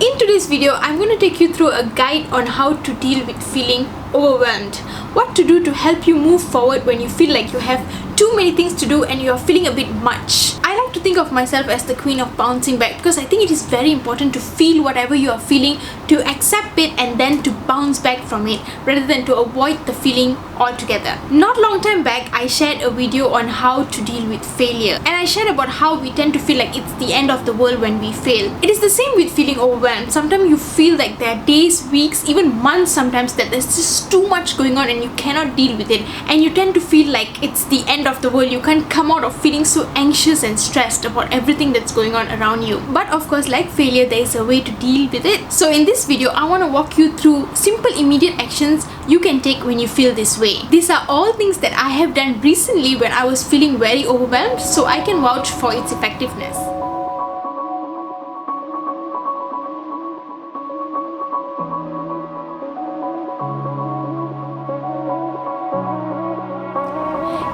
In today's video, I'm going to take you through a guide on how to deal with feeling overwhelmed. What to do to help you move forward when you feel like you have too many things to do and you're feeling a bit much. I like to think of myself as the queen of bouncing back because I think it is very important to feel whatever you are feeling, to accept it and then to bounce back from it rather than to avoid the feeling altogether. Not long time back, I shared a video on how to deal with failure, and I shared about how we tend to feel like it's the end of the world when we fail. It is the same with feeling overwhelmed. Sometimes you feel like there are days, weeks, even months sometimes that there's just too much going on and you cannot deal with it, and you tend to feel like it's the end of the world. You can't come out of feeling so anxious and stressed about everything that's going on around you. But of course, like failure, there is a way to deal with it. So in this video, I want to walk you through simple immediate actions you can take when you feel this way. These are all things that I have done recently when I was feeling very overwhelmed, so I can vouch for its effectiveness.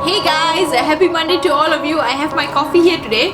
Hey guys, happy Monday to all of you. I have my coffee here today.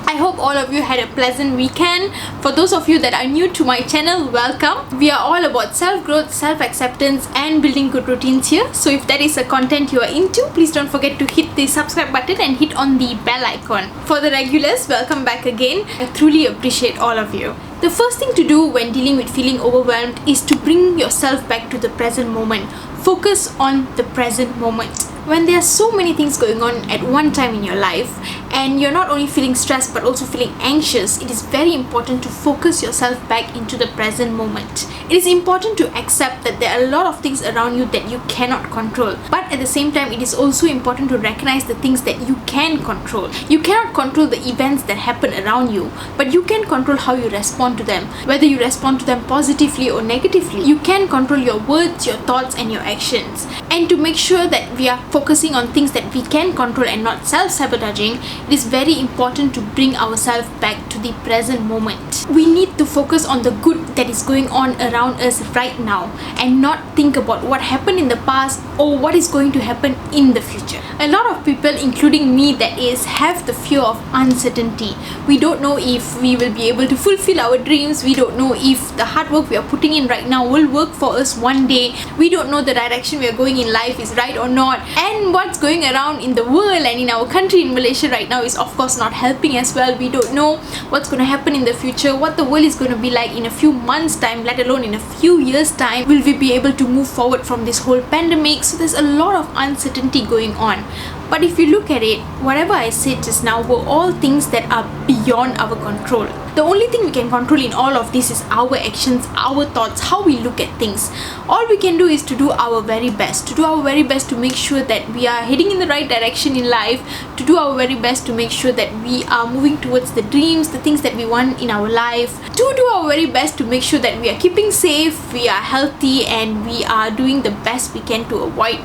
I hope all of you had a pleasant weekend. For those of you that are new to my channel, welcome. We are all about self-growth, self-acceptance and building good routines here. So if that is a content you are into, please don't forget to hit the subscribe button and hit on the bell icon. For the regulars, welcome back again. I truly appreciate all of you. The first thing to do when dealing with feeling overwhelmed is to bring yourself back to the present moment. Focus on the present moment. When there are so many things going on at one time in your life and you're not only feeling stressed but also feeling anxious, it is very important to focus yourself back into the present moment. It is important to accept that there are a lot of things around you that you cannot control, but at the same time it is also important to recognize the things that you can control. You cannot control the events that happen around you, but you can control how you respond to them. Whether you respond to them positively or negatively, you can control your words, your thoughts and your actions. And to make sure that we are focusing on things that we can control and not self-sabotaging, it is very important to bring ourselves back to the present moment. We need to focus on the good that is going on around us right now and not think about what happened in the past or what is going to happen in the future. A lot of people, including me that is, have the fear of uncertainty. We don't know if we will be able to fulfill our dreams. We don't know if the hard work we are putting in right now will work for us one day. We don't know the direction we are going in life is right or not. And what's going around in the world and in our country in Malaysia right now is of course not helping as well. We don't know what's going to happen in the future, what the world is going to be like in a few months time, let alone in a few years time. Will we be able to move forward from this whole pandemic? So there's a lot of uncertainty going on. But if you look at it, whatever I said just now were all things that are beyond our control. The only thing we can control in all of this is our actions, our thoughts, how we look at things. All we can do is to do our very best, to make sure that we are heading in the right direction in life, to do our very best to make sure that we are moving towards the dreams, the things that we want in our life, to do our very best to make sure that we are keeping safe, we are healthy and we are doing the best we can to avoid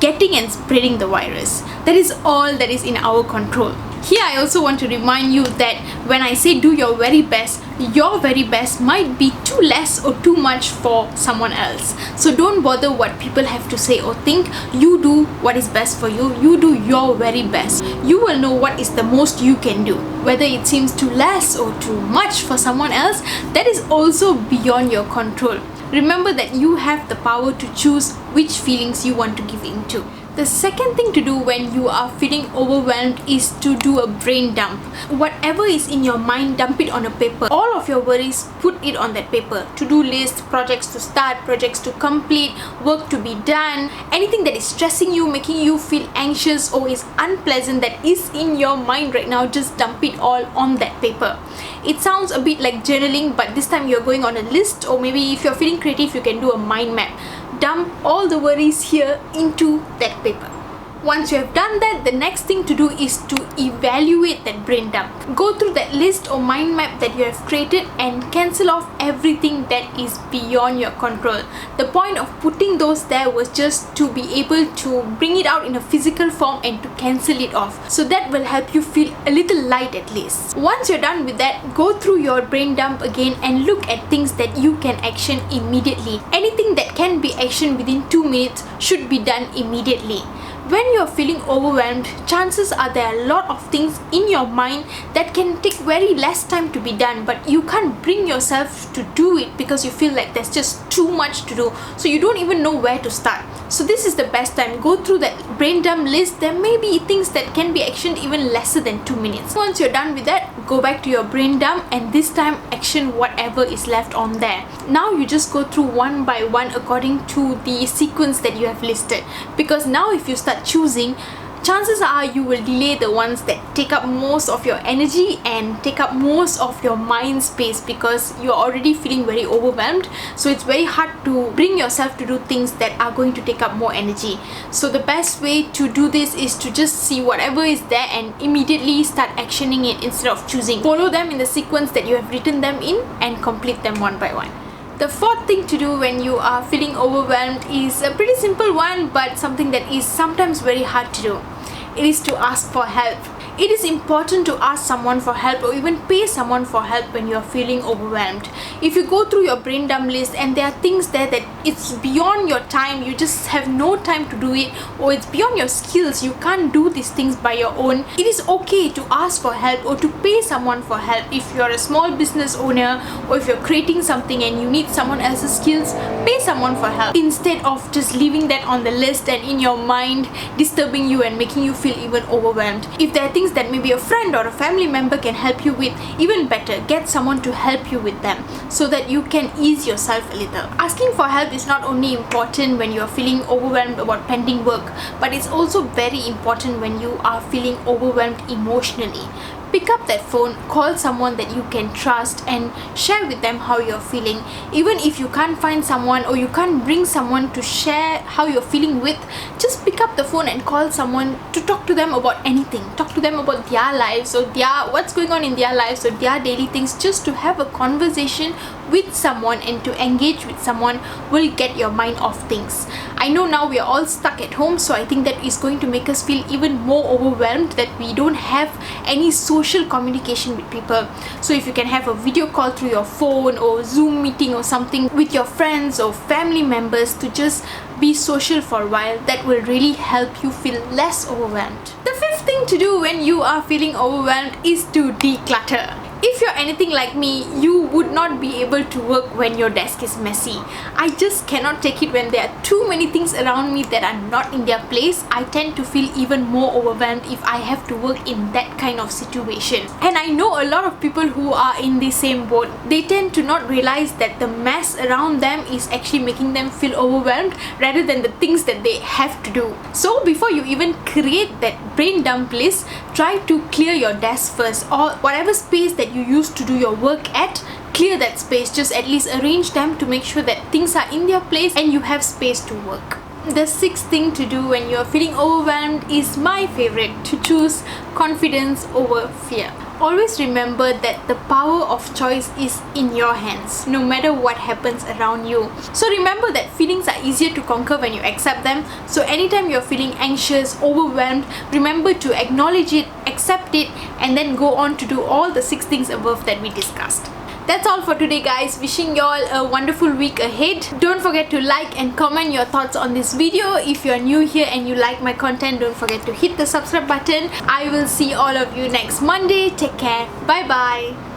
getting and spreading the virus. That is all that is in our control. Here I also want to remind you that when I say do your very best might be too less or too much for someone else. So don't bother what people have to say or think. You do what is best for you. You do your very best. You will know what is the most you can do. Whether it seems too less or too much for someone else, that is also beyond your control. Remember that you have the power to choose which feelings you want to give into. The second thing to do when you are feeling overwhelmed is to do a brain dump. Whatever is in your mind, dump it on a paper. All of your worries, put it on that paper. To-do list, projects to start, projects to complete, work to be done, anything that is stressing you, making you feel anxious or is unpleasant that is in your mind right now, just dump it all on that paper. It sounds a bit like journaling, but this time you're going on a list, or maybe if you're feeling creative, you can do a mind map. Dump all the worries here into that paper. Once you have done that, the next thing to do is to evaluate that brain dump. Go through that list or mind map that you have created and cancel off everything that is beyond your control. The point of putting those there was just to be able to bring it out in a physical form and to cancel it off. So that will help you feel a little light at least. Once you're done with that, go through your brain dump again and look at things that you can action immediately. Anything that can be actioned within 2 minutes should be done immediately. When you're feeling overwhelmed, chances are there are a lot of things in your mind that can take very less time to be done, but you can't bring yourself to do it because you feel like there's just too much to do, so you don't even know where to start. So this is the best time. Go through that brain dump list. There may be things that can be actioned even lesser than 2 minutes. Once you're done with that, go back to your brain dump and this time action whatever is left on there. Now you just go through one by one according to the sequence that you have listed, because now if you start choosing, chances are you will delay the ones that take up most of your energy and take up most of your mind space, because you're already feeling very overwhelmed. So it's very hard to bring yourself to do things that are going to take up more energy. So the best way to do this is to just see whatever is there and immediately start actioning it instead of choosing. Follow them in the sequence that you have written them in and complete them one by one. The fourth thing to do when you are feeling overwhelmed is a pretty simple one, but something that is sometimes very hard to do. It is to ask for help. It is important to ask someone for help or even pay someone for help when you are feeling overwhelmed. If you go through your brain dump list and there are things there that it's beyond your time, you just have no time to do it, or it's beyond your skills, you can't do these things by your own, it is okay to ask for help or to pay someone for help. If you're a small business owner or if you're creating something and you need someone else's skills, pay someone for help instead of just leaving that on the list and in your mind disturbing you and making you feel even overwhelmed. If there are things that maybe a friend or a family member can help you with, even better, get someone to help you with them so that you can ease yourself a little. Asking for help is not only important when you're feeling overwhelmed about pending work, but it's also very important when you are feeling overwhelmed emotionally. Pick up that phone, call someone that you can trust and share with them how you're feeling. Even if you can't find someone or you can't bring someone to share how you're feeling with, just pick up the phone and call someone to talk to them about anything. Talk to them about their lives or what's going on in their lives or their daily things. Just to have a conversation with someone and to engage with someone will get your mind off things. I know now we are all stuck at home, so I think that is going to make us feel even more overwhelmed that we don't have any social communication with people. So if you can have a video call through your phone or Zoom meeting or something with your friends or family members to just be social for a while, that will really help you feel less overwhelmed. The fifth thing to do when you are feeling overwhelmed is to declutter. If you're anything like me, you would not be able to work when your desk is messy. I just cannot take it when there are too many things around me that are not in their place. I tend to feel even more overwhelmed if I have to work in that kind of situation. And I know a lot of people who are in the same boat. They tend to not realize that the mess around them is actually making them feel overwhelmed rather than the things that they have to do. So before you even create that brain dump list, try to clear your desk first, or whatever space that you use to do your work at, clear that space. Just at least arrange them to make sure that things are in their place and you have space to work. The sixth thing to do when you're feeling overwhelmed is my favorite, to choose confidence over fear. Always remember that the power of choice is in your hands, no matter what happens around you. So remember that feelings are easier to conquer when you accept them. So anytime you're feeling anxious, overwhelmed, remember to acknowledge it, accept it, and then go on to do all the 6 things above that we discussed. That's all for today, guys. Wishing you all a wonderful week ahead. Don't forget to like and comment your thoughts on this video. If you're new here and you like my content, don't forget to hit the subscribe button. I will see all of you next Monday. Take care. Bye bye.